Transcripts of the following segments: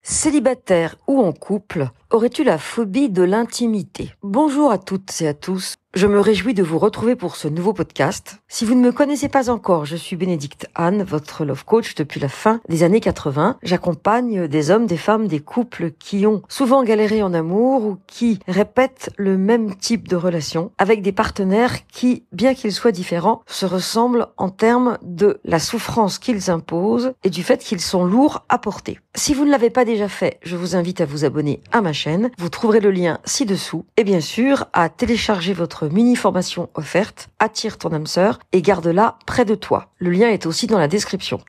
Célibataire ou en couple, aurais-tu la phobie de l'intimité? Bonjour à toutes et à tous. Je me réjouis de vous retrouver pour ce nouveau podcast. Si vous ne me connaissez pas encore, je suis Bénédicte Anne, votre love coach depuis la fin des années 80. J'accompagne des hommes, des femmes, des couples qui ont souvent galéré en amour ou qui répètent le même type de relation avec des partenaires qui, bien qu'ils soient différents, se ressemblent en termes de la souffrance qu'ils imposent et du fait qu'ils sont lourds à porter. Si vous ne l'avez pas déjà fait, je vous invite à vous abonner à ma chaîne. Vous trouverez le lien ci-dessous et bien sûr à télécharger votre mini-formation offerte Attire ton âme sœur et garde-la près de toi. Le lien est aussi dans la description.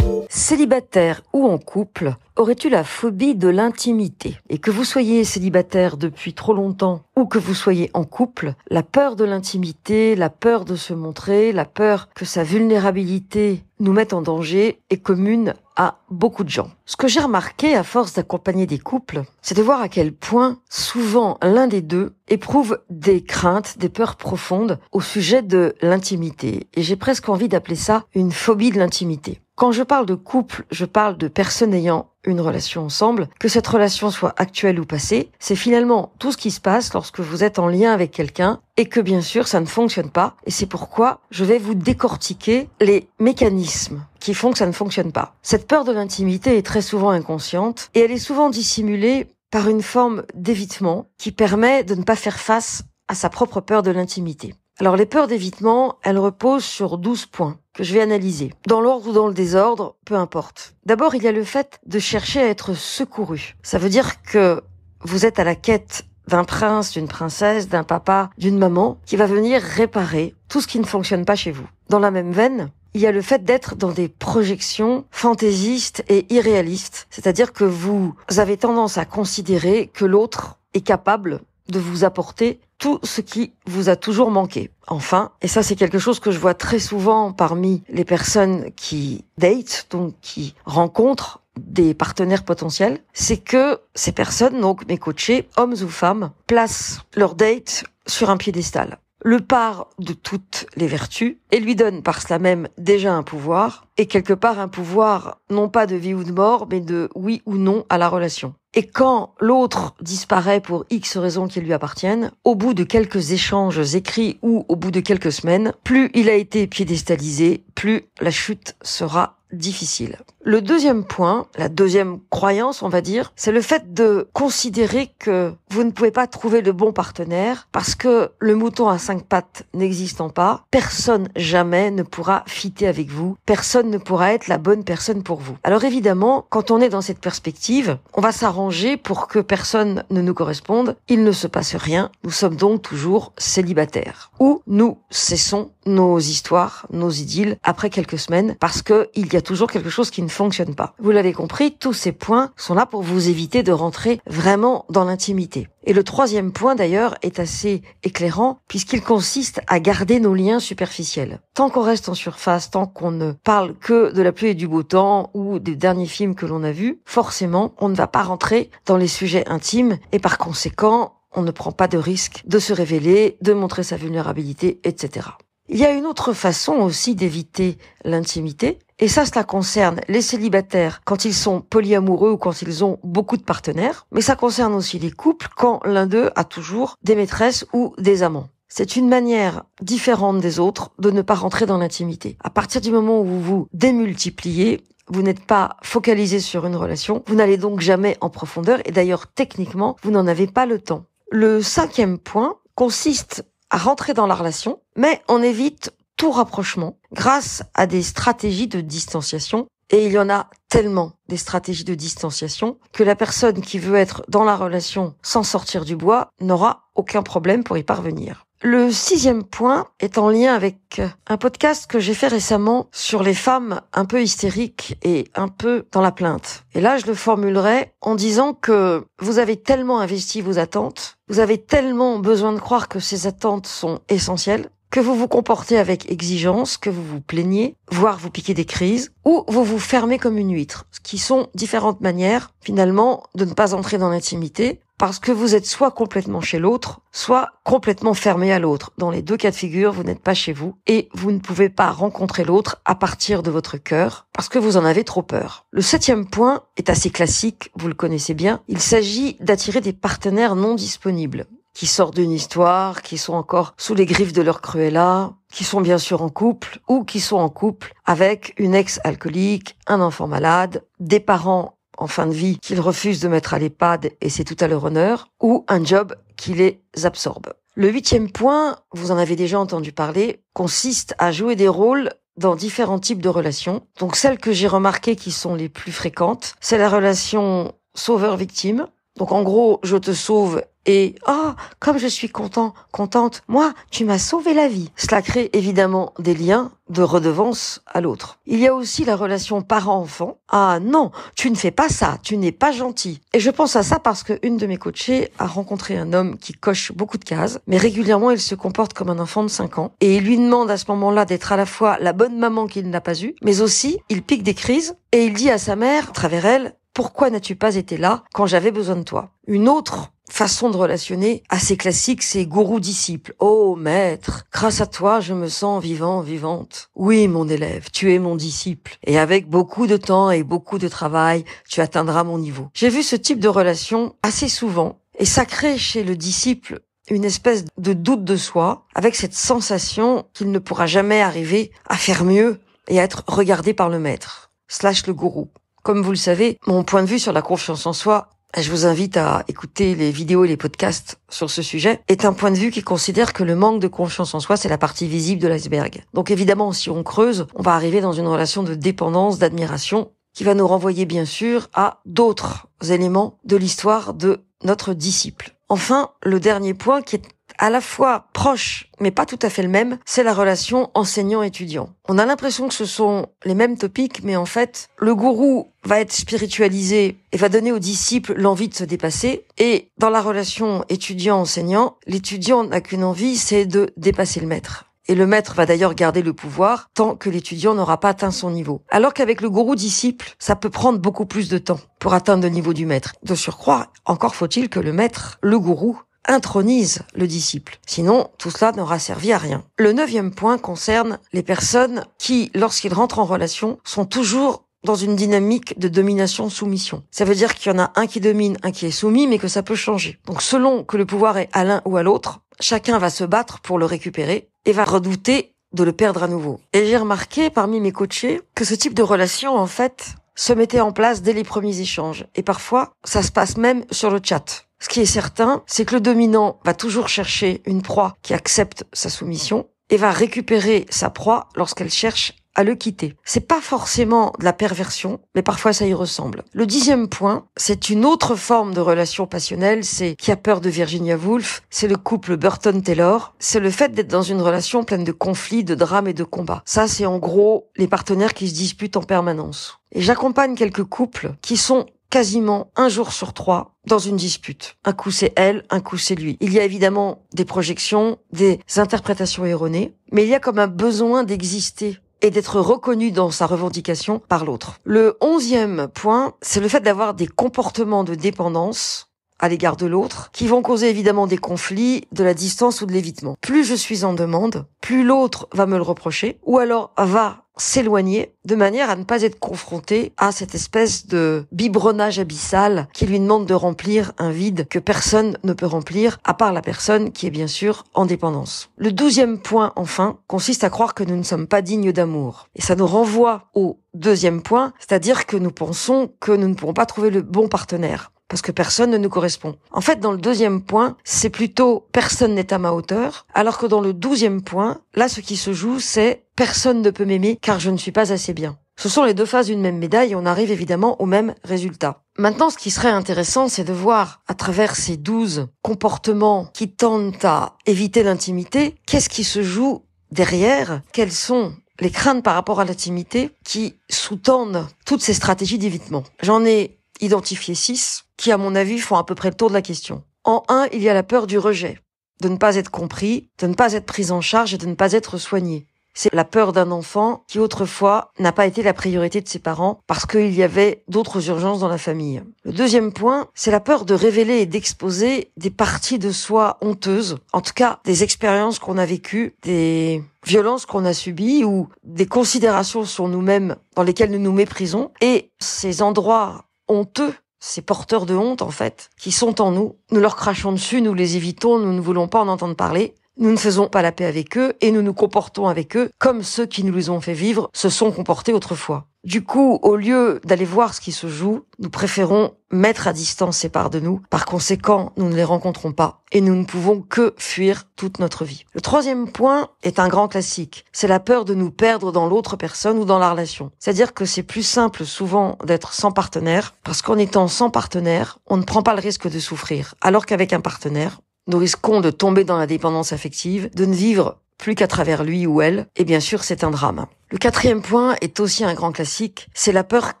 Célibataire ou en couple, aurais-tu la phobie de l'intimité? Et que vous soyez célibataire depuis trop longtemps ou que vous soyez en couple, la peur de l'intimité, la peur de se montrer, la peur que sa vulnérabilité nous mette en danger est commune à beaucoup de gens. Ce que j'ai remarqué à force d'accompagner des couples, c'est de voir à quel point souvent l'un des deux éprouve des craintes, des peurs profondes au sujet de l'intimité. Et j'ai presque envie d'appeler ça une phobie de l'intimité. Quand je parle de couple, je parle de personnes ayant une relation ensemble, que cette relation soit actuelle ou passée, c'est finalement tout ce qui se passe lorsque vous êtes en lien avec quelqu'un et que bien sûr ça ne fonctionne pas. Et c'est pourquoi je vais vous décortiquer les mécanismes qui font que ça ne fonctionne pas. Cette peur de l'intimité est très souvent inconsciente et elle est souvent dissimulée par une forme d'évitement qui permet de ne pas faire face à sa propre peur de l'intimité. Alors les peurs d'évitement, elles reposent sur 12 points que je vais analyser. Dans l'ordre ou dans le désordre, peu importe. D'abord, il y a le fait de chercher à être secouru. Ça veut dire que vous êtes à la quête d'un prince, d'une princesse, d'un papa, d'une maman qui va venir réparer tout ce qui ne fonctionne pas chez vous. Dans la même veine, il y a le fait d'être dans des projections fantaisistes et irréalistes. C'est-à-dire que vous avez tendance à considérer que l'autre est capable de vous apporter tout ce qui vous a toujours manqué. Enfin, et ça c'est quelque chose que je vois très souvent parmi les personnes qui datent, donc qui rencontrent des partenaires potentiels, c'est que ces personnes, donc mes coachés, hommes ou femmes, placent leur date sur un piédestal, le parent de toutes les vertus et lui donne par cela même déjà un pouvoir, et quelque part un pouvoir non pas de vie ou de mort, mais de oui ou non à la relation. Et quand l'autre disparaît pour X raisons qui lui appartiennent, au bout de quelques échanges écrits ou au bout de quelques semaines, plus il a été piédestalisé, plus la chute sera difficile. Le deuxième point, la deuxième croyance, on va dire, c'est le fait de considérer que vous ne pouvez pas trouver le bon partenaire parce que le mouton à 5 pattes n'existant pas, personne jamais ne pourra fitter avec vous, personne ne pourra être la bonne personne pour vous. Alors évidemment, quand on est dans cette perspective, on va s'arranger pour que personne ne nous corresponde, il ne se passe rien, nous sommes donc toujours célibataires. Ou nous cessons nos histoires, nos idylles après quelques semaines parce que il y a toujours quelque chose qui ne fonctionne pas. Vous l'avez compris, tous ces points sont là pour vous éviter de rentrer vraiment dans l'intimité. Et le troisième point d'ailleurs est assez éclairant puisqu'il consiste à garder nos liens superficiels. Tant qu'on reste en surface, tant qu'on ne parle que de la pluie et du beau temps ou des derniers films que l'on a vus, forcément on ne va pas rentrer dans les sujets intimes et par conséquent on ne prend pas de risque de se révéler, de montrer sa vulnérabilité, etc. Il y a une autre façon aussi d'éviter l'intimité, et ça, cela concerne les célibataires quand ils sont polyamoureux ou quand ils ont beaucoup de partenaires, mais ça concerne aussi les couples quand l'un d'eux a toujours des maîtresses ou des amants. C'est une manière différente des autres de ne pas rentrer dans l'intimité. À partir du moment où vous vous démultipliez, vous n'êtes pas focalisé sur une relation, vous n'allez donc jamais en profondeur, et d'ailleurs techniquement, vous n'en avez pas le temps. Le cinquième point consiste à rentrer dans la relation, mais on évite tout rapprochement grâce à des stratégies de distanciation. Et il y en a tellement des stratégies de distanciation que la personne qui veut être dans la relation sans sortir du bois n'aura aucun problème pour y parvenir. Le sixième point est en lien avec un podcast que j'ai fait récemment sur les femmes un peu hystériques et un peu dans la plainte. Et là, je le formulerai en disant que vous avez tellement investi vos attentes, vous avez tellement besoin de croire que ces attentes sont essentielles, que vous vous comportez avec exigence, que vous vous plaignez, voire vous piquez des crises, ou vous vous fermez comme une huître, ce qui sont différentes manières, finalement, de ne pas entrer dans l'intimité, parce que vous êtes soit complètement chez l'autre, soit complètement fermé à l'autre. Dans les deux cas de figure, vous n'êtes pas chez vous et vous ne pouvez pas rencontrer l'autre à partir de votre cœur parce que vous en avez trop peur. Le 7e point est assez classique, vous le connaissez bien. Il s'agit d'attirer des partenaires non disponibles, qui sortent d'une histoire, qui sont encore sous les griffes de leur Cruella, qui sont bien sûr en couple ou qui sont en couple avec une ex-alcoolique, un enfant malade, des parents en fin de vie qu'ils refusent de mettre à l'EHPAD et c'est tout à leur honneur, ou un job qui les absorbe. Le 8e point, vous en avez déjà entendu parler, consiste à jouer des rôles dans différents types de relations. Donc celles que j'ai remarquées qui sont les plus fréquentes, c'est la relation sauveur-victime. Donc en gros, je te sauve et « Oh, comme je suis contente, moi, tu m'as sauvé la vie ». Cela crée évidemment des liens de redevance à l'autre. Il y a aussi la relation parent-enfant. « Ah non, tu ne fais pas ça, tu n'es pas gentil ». Et je pense à ça parce qu'une de mes coachées a rencontré un homme qui coche beaucoup de cases, mais régulièrement il se comporte comme un enfant de 5 ans. Et il lui demande à ce moment-là d'être à la fois la bonne maman qu'il n'a pas eue, mais aussi il pique des crises et il dit à sa mère, à travers elle, « Pourquoi n'as-tu pas été là quand j'avais besoin de toi ?» Une autre façon de relationner, assez classique, c'est gourou-disciple. « Oh, maître, grâce à toi, je me sens vivante. Oui, mon élève, tu es mon disciple. Et avec beaucoup de temps et beaucoup de travail, tu atteindras mon niveau. » J'ai vu ce type de relation assez souvent, et ça crée chez le disciple une espèce de doute de soi, avec cette sensation qu'il ne pourra jamais arriver à faire mieux et à être regardé par le maître, / le gourou. Comme vous le savez, mon point de vue sur la confiance en soi, je vous invite à écouter les vidéos et les podcasts sur ce sujet, est un point de vue qui considère que le manque de confiance en soi, c'est la partie visible de l'iceberg. Donc évidemment, si on creuse, on va arriver dans une relation de dépendance, d'admiration, qui va nous renvoyer bien sûr à d'autres éléments de l'histoire de notre disciple. Enfin, le dernier point qui est à la fois proche, mais pas tout à fait le même, c'est la relation enseignant-étudiant. On a l'impression que ce sont les mêmes topics, mais en fait, le gourou va être spiritualisé et va donner au disciple l'envie de se dépasser. Et dans la relation étudiant-enseignant, l'étudiant n'a qu'une envie, c'est de dépasser le maître. Et le maître va d'ailleurs garder le pouvoir tant que l'étudiant n'aura pas atteint son niveau. Alors qu'avec le gourou-disciple, ça peut prendre beaucoup plus de temps pour atteindre le niveau du maître. De surcroît, encore faut-il que le maître, le gourou, intronise le disciple. Sinon, tout cela n'aura servi à rien. Le 9e point concerne les personnes qui, lorsqu'ils rentrent en relation, sont toujours dans une dynamique de domination-soumission. Ça veut dire qu'il y en a un qui domine, un qui est soumis, mais que ça peut changer. Donc selon que le pouvoir est à l'un ou à l'autre, chacun va se battre pour le récupérer et va redouter de le perdre à nouveau. Et j'ai remarqué parmi mes coachés que ce type de relation, en fait, se mettait en place dès les premiers échanges. Et parfois, ça se passe même sur le chat. Ce qui est certain, c'est que le dominant va toujours chercher une proie qui accepte sa soumission et va récupérer sa proie lorsqu'elle cherche à le quitter. C'est pas forcément de la perversion, mais parfois ça y ressemble. Le 10e point, c'est une autre forme de relation passionnelle, c'est Qui a peur de Virginia Woolf, c'est le couple Burton-Taylor, c'est le fait d'être dans une relation pleine de conflits, de drames et de combats. Ça, c'est en gros les partenaires qui se disputent en permanence. Et j'accompagne quelques couples qui sont quasiment 1 jour sur 3 dans une dispute. Un coup c'est elle, un coup c'est lui. Il y a évidemment des projections, des interprétations erronées, mais il y a comme un besoin d'exister et d'être reconnu dans sa revendication par l'autre. Le 11e point, c'est le fait d'avoir des comportements de dépendance à l'égard de l'autre, qui vont causer évidemment des conflits, de la distance ou de l'évitement. Plus je suis en demande, plus l'autre va me le reprocher, ou alors va s'éloigner de manière à ne pas être confronté à cette espèce de biberonnage abyssal qui lui demande de remplir un vide que personne ne peut remplir, à part la personne qui est bien sûr en dépendance. Le 12e point, enfin, consiste à croire que nous ne sommes pas dignes d'amour. Et ça nous renvoie au 2e point, c'est-à-dire que nous pensons que nous ne pourrons pas trouver le bon partenaire, parce que personne ne nous correspond. En fait, dans le 2e point, c'est plutôt personne n'est à ma hauteur, alors que dans le 12e point, là, ce qui se joue, c'est personne ne peut m'aimer car je ne suis pas assez bien. Ce sont les deux faces d'une même médaille et on arrive évidemment au même résultat. Maintenant, ce qui serait intéressant, c'est de voir, à travers ces 12 comportements qui tendent à éviter l'intimité, qu'est-ce qui se joue derrière, quelles sont les craintes par rapport à l'intimité qui sous-tendent toutes ces stratégies d'évitement. J'en ai identifié 6 qui, à mon avis, font à peu près le tour de la question. En 1, il y a la peur du rejet. de ne pas être compris, de ne pas être pris en charge et de ne pas être soigné. C'est la peur d'un enfant qui autrefois n'a pas été la priorité de ses parents parce qu'il y avait d'autres urgences dans la famille. Le deuxième point, c'est la peur de révéler et d'exposer des parties de soi honteuses, en tout cas des expériences qu'on a vécues, des violences qu'on a subies ou des considérations sur nous-mêmes dans lesquelles nous nous méprisons. Et ces endroits honteux, ces porteurs de honte en fait, qui sont en nous, nous leur crachons dessus, nous les évitons, nous ne voulons pas en entendre parler. Nous ne faisons pas la paix avec eux et nous nous comportons avec eux comme ceux qui nous les ont fait vivre se sont comportés autrefois. Du coup, au lieu d'aller voir ce qui se joue, nous préférons mettre à distance ces parts de nous. Par conséquent, nous ne les rencontrons pas et nous ne pouvons que fuir toute notre vie. Le troisième point est un grand classique. C'est la peur de nous perdre dans l'autre personne ou dans la relation. C'est-à-dire que c'est plus simple souvent d'être sans partenaire parce qu'en étant sans partenaire, on ne prend pas le risque de souffrir. Alors qu'avec un partenaire, nous risquons de tomber dans la dépendance affective, de ne vivre plus qu'à travers lui ou elle, et bien sûr c'est un drame. Le quatrième point est aussi un grand classique, c'est la peur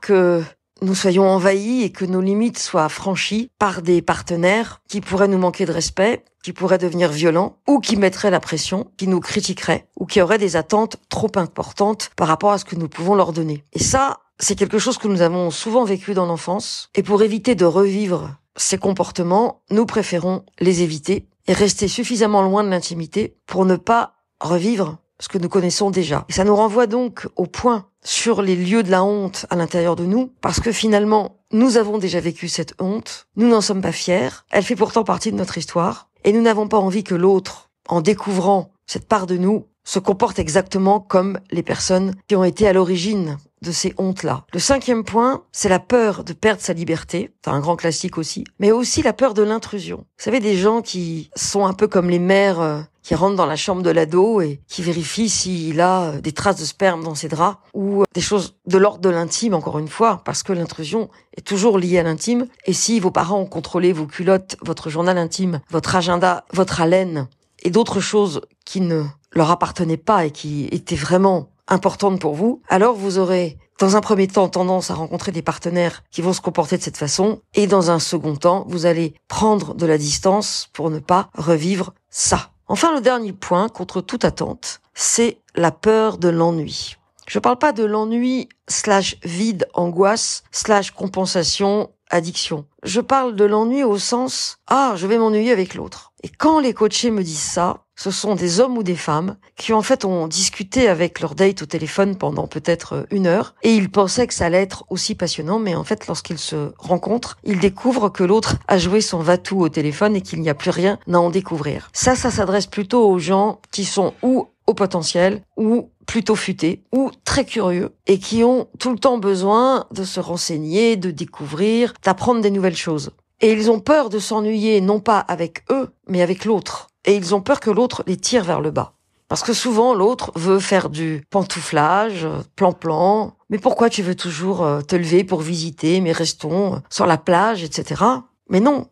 que nous soyons envahis et que nos limites soient franchies par des partenaires qui pourraient nous manquer de respect, qui pourraient devenir violents, ou qui mettraient la pression, qui nous critiqueraient, ou qui auraient des attentes trop importantes par rapport à ce que nous pouvons leur donner. Et ça, c'est quelque chose que nous avons souvent vécu dans l'enfance, et pour éviter de revivre ces comportements, nous préférons les éviter et rester suffisamment loin de l'intimité pour ne pas revivre ce que nous connaissons déjà. Et ça nous renvoie donc au point sur les lieux de la honte à l'intérieur de nous, parce que finalement, nous avons déjà vécu cette honte, nous n'en sommes pas fiers, elle fait pourtant partie de notre histoire, et nous n'avons pas envie que l'autre, en découvrant cette part de nous, se comporte exactement comme les personnes qui ont été à l'origine de ces hontes-là. Le cinquième point, c'est la peur de perdre sa liberté. C'est un grand classique aussi. Mais aussi la peur de l'intrusion. Vous savez, des gens qui sont un peu comme les mères qui rentrent dans la chambre de l'ado et qui vérifient s'il a des traces de sperme dans ses draps ou des choses de l'ordre de l'intime, encore une fois, parce que l'intrusion est toujours liée à l'intime. Et si vos parents ont contrôlé vos culottes, votre journal intime, votre agenda, votre haleine et d'autres choses qui ne leur appartenaient pas et qui étaient vraiment importante pour vous, alors vous aurez dans un premier temps tendance à rencontrer des partenaires qui vont se comporter de cette façon et dans un second temps, vous allez prendre de la distance pour ne pas revivre ça. Enfin, le dernier point, contre toute attente, c'est la peur de l'ennui. Je parle pas de l'ennui / vide, angoisse / compensation, addiction. Je parle de l'ennui au sens « Ah, je vais m'ennuyer avec l'autre ». Et quand les coachés me disent ça, ce sont des hommes ou des femmes qui en fait ont discuté avec leur date au téléphone pendant peut-être 1 heure et ils pensaient que ça allait être aussi passionnant, mais en fait lorsqu'ils se rencontrent, ils découvrent que l'autre a joué son va-tout au téléphone et qu'il n'y a plus rien à en découvrir. Ça s'adresse plutôt aux gens qui sont ou au potentiel ou plutôt futés ou très curieux et qui ont tout le temps besoin de se renseigner, de découvrir, d'apprendre des nouvelles choses. Et ils ont peur de s'ennuyer non pas avec eux, mais avec l'autre. Et ils ont peur que l'autre les tire vers le bas. Parce que souvent, l'autre veut faire du pantouflage, plan-plan. Mais pourquoi tu veux toujours te lever pour visiter, mais restons sur la plage, etc. Mais non,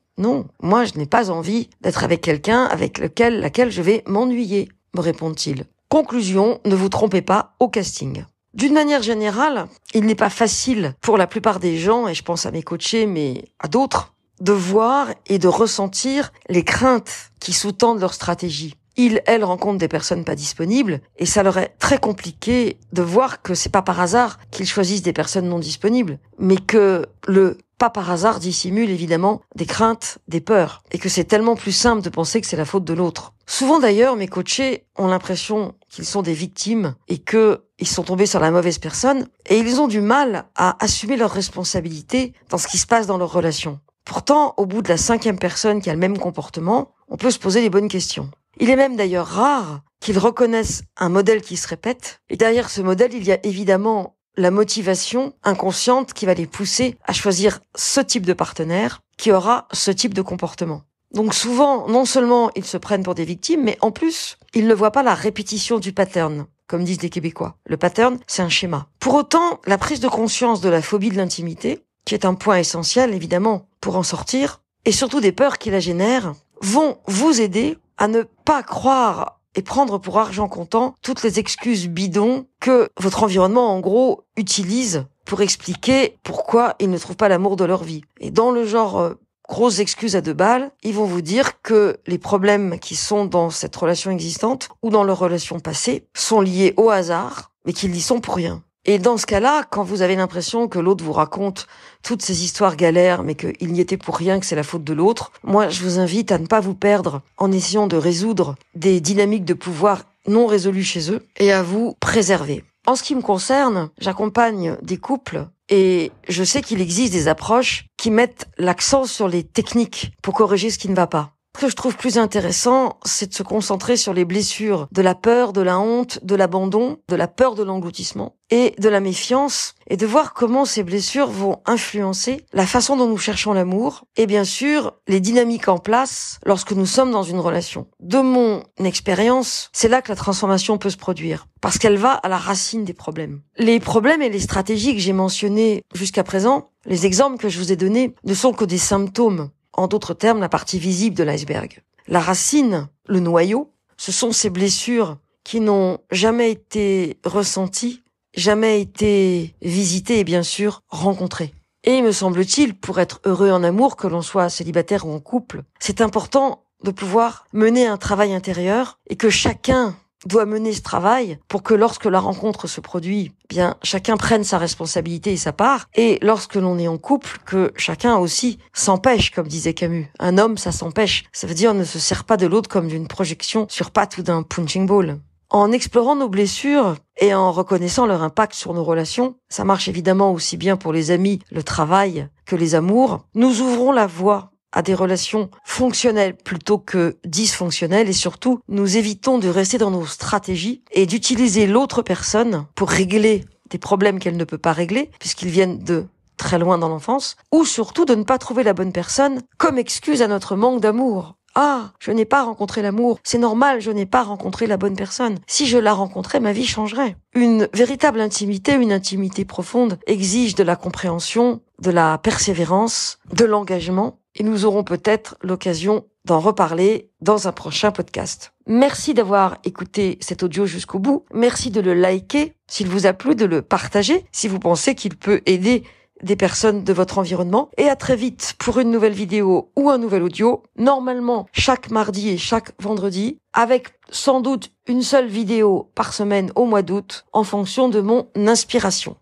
moi je n'ai pas envie d'être avec quelqu'un avec laquelle je vais m'ennuyer, me répond-il. Conclusion, ne vous trompez pas au casting. D'une manière générale, il n'est pas facile pour la plupart des gens, et je pense à mes coachés, mais à d'autres, de voir et de ressentir les craintes qui sous-tendent leur stratégie. Elles rencontrent des personnes pas disponibles et ça leur est très compliqué de voir que c'est pas par hasard qu'ils choisissent des personnes non disponibles, mais que le pas par hasard dissimule évidemment des craintes, des peurs et que c'est tellement plus simple de penser que c'est la faute de l'autre. Souvent d'ailleurs, mes coachés ont l'impression qu'ils sont des victimes et que ils sont tombés sur la mauvaise personne et ils ont du mal à assumer leurs responsabilités dans ce qui se passe dans leur relation. Pourtant, au bout de la 5e personne qui a le même comportement, on peut se poser les bonnes questions. Il est même d'ailleurs rare qu'ils reconnaissent un modèle qui se répète. Et derrière ce modèle, il y a évidemment la motivation inconsciente qui va les pousser à choisir ce type de partenaire qui aura ce type de comportement. Donc souvent, non seulement ils se prennent pour des victimes, mais en plus, ils ne voient pas la répétition du pattern, comme disent les Québécois. Le pattern, c'est un schéma. Pour autant, la prise de conscience de la phobie de l'intimité, qui est un point essentiel évidemment pour en sortir, et surtout des peurs qui la génèrent, vont vous aider à ne pas croire et prendre pour argent comptant toutes les excuses bidons que votre environnement, en gros, utilise pour expliquer pourquoi ils ne trouvent pas l'amour de leur vie. Et dans le genre grosses excuses à 2 balles. Ils vont vous dire que les problèmes qui sont dans cette relation existante ou dans leur relation passée sont liés au hasard, mais qu'ils y sont pour rien. Et dans ce cas-là, quand vous avez l'impression que l'autre vous raconte toutes ces histoires galères, mais qu'il n'y était pour rien, que c'est la faute de l'autre, moi, je vous invite à ne pas vous perdre en essayant de résoudre des dynamiques de pouvoir non résolues chez eux et à vous préserver. En ce qui me concerne, j'accompagne des couples et je sais qu'il existe des approches qui mettent l'accent sur les techniques pour corriger ce qui ne va pas. Ce que je trouve plus intéressant, c'est de se concentrer sur les blessures de la peur, de la honte, de l'abandon, de la peur de l'engloutissement et de la méfiance, et de voir comment ces blessures vont influencer la façon dont nous cherchons l'amour et bien sûr les dynamiques en place lorsque nous sommes dans une relation. De mon expérience, c'est là que la transformation peut se produire, parce qu'elle va à la racine des problèmes. Les problèmes et les stratégies que j'ai mentionnées jusqu'à présent, les exemples que je vous ai donnés, ne sont que des symptômes. En d'autres termes, la partie visible de l'iceberg. La racine, le noyau, ce sont ces blessures qui n'ont jamais été ressenties, jamais été visitées et bien sûr rencontrées. Et me semble-t-il, pour être heureux en amour, que l'on soit célibataire ou en couple, c'est important de pouvoir mener un travail intérieur et que chacun doit mener ce travail pour que lorsque la rencontre se produit, bien chacun prenne sa responsabilité et sa part, et lorsque l'on est en couple, que chacun aussi s'empêche, comme disait Camus. Un homme, ça s'empêche. Ça veut dire ne se sert pas de l'autre comme d'une projection sur patte ou d'un punching ball. En explorant nos blessures et en reconnaissant leur impact sur nos relations, ça marche évidemment aussi bien pour les amis, le travail que les amours, nous ouvrons la voie à des relations fonctionnelles plutôt que dysfonctionnelles et surtout, nous évitons de rester dans nos stratégies et d'utiliser l'autre personne pour régler des problèmes qu'elle ne peut pas régler puisqu'ils viennent de très loin dans l'enfance, ou surtout de ne pas trouver la bonne personne comme excuse à notre manque d'amour. Ah, je n'ai pas rencontré l'amour. C'est normal, je n'ai pas rencontré la bonne personne. Si je la rencontrais, ma vie changerait. Une véritable intimité, une intimité profonde, exige de la compréhension, de la persévérance, de l'engagement. Et nous aurons peut-être l'occasion d'en reparler dans un prochain podcast. Merci d'avoir écouté cet audio jusqu'au bout. Merci de le liker s'il vous a plu, de le partager si vous pensez qu'il peut aider des personnes de votre environnement. Et à très vite pour une nouvelle vidéo ou un nouvel audio. Normalement, chaque mardi et chaque vendredi, avec sans doute une seule vidéo par semaine au mois d'août en fonction de mon inspiration.